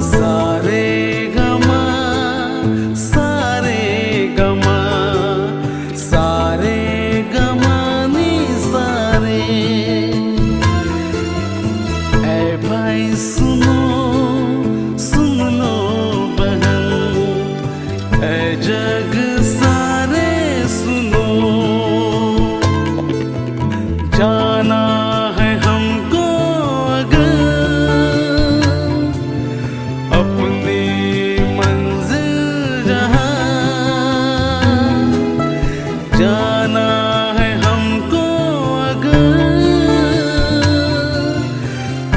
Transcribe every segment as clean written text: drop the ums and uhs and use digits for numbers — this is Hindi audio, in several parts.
सारे गमा सारे गमा सारे गमा नी सारे। ऐ भाई सुनो सुन लो बहन, ऐ जग सारे सुनो। जाना है हमको अगर अपनी मंजिल जहां, जाना है हमको अगर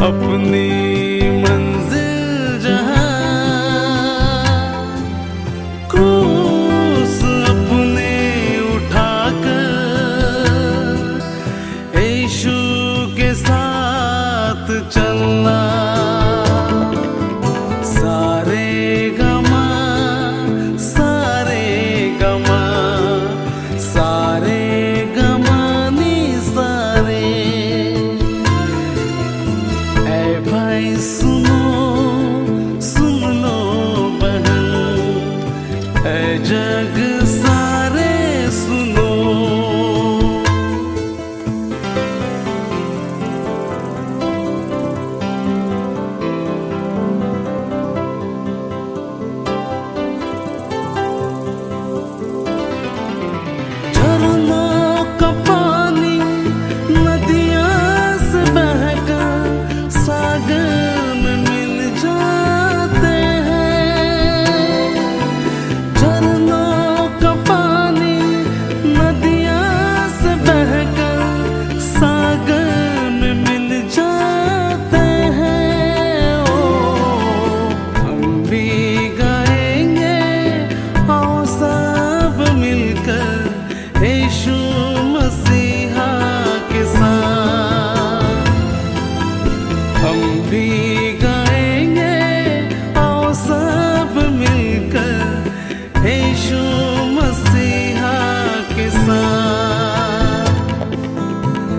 अपनी मंजिल जहां। क्रूस अपने उठाकर यीशु के साथ चलना। सारे गमा सारे गमा सारे गमा नी सारे। ऐ भाई सुनो सुन लो बहन, ऐ जग सारे सुनो। झरनों का पानी नदियाँ से बहकर सागर में मिल जाते हैं। झरनों का पानी नदियाँ से बहकर सागर में मिल जाते हैं। ओ हम भी गाएंगे आओ सब मिलकर यीशु मसीहा के साथ। हम भी गाएंगे आओ सब मिलकर यीशु मसीहा के साथ।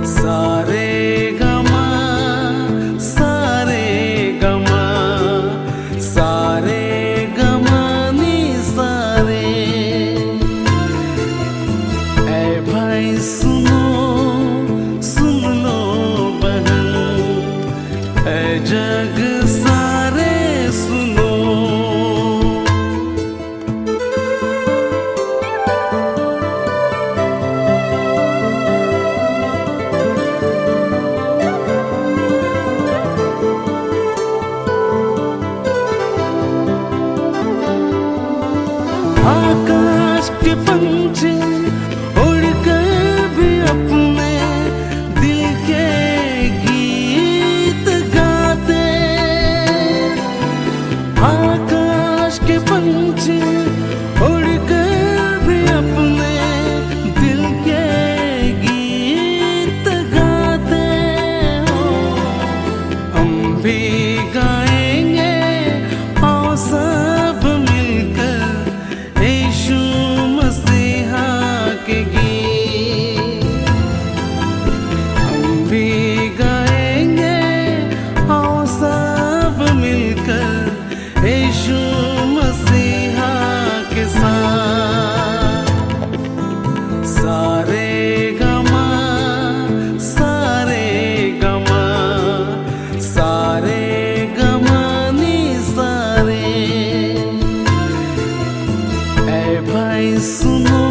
सारे गमा सारे गमा सारे गमा नी सारे। ऐ भाई सुनो सुन लो बहन, ऐ जग सारे सुनो। आकाश के पंछी उड़कर भी अपने दिल के गीत गाते। आकाश के पंछी उड़कर भी अपने दिल के गीत गाते हो। हम भी गाएंगे आओ सब मिलकर यीशु मसीहा के गीत। हम भी गाएंगे आओ सब मिलकर यीशु मसीहा के साथ। सारे गमा सारे गमा सारे गमा नी सारे। ऐ भाई सुनो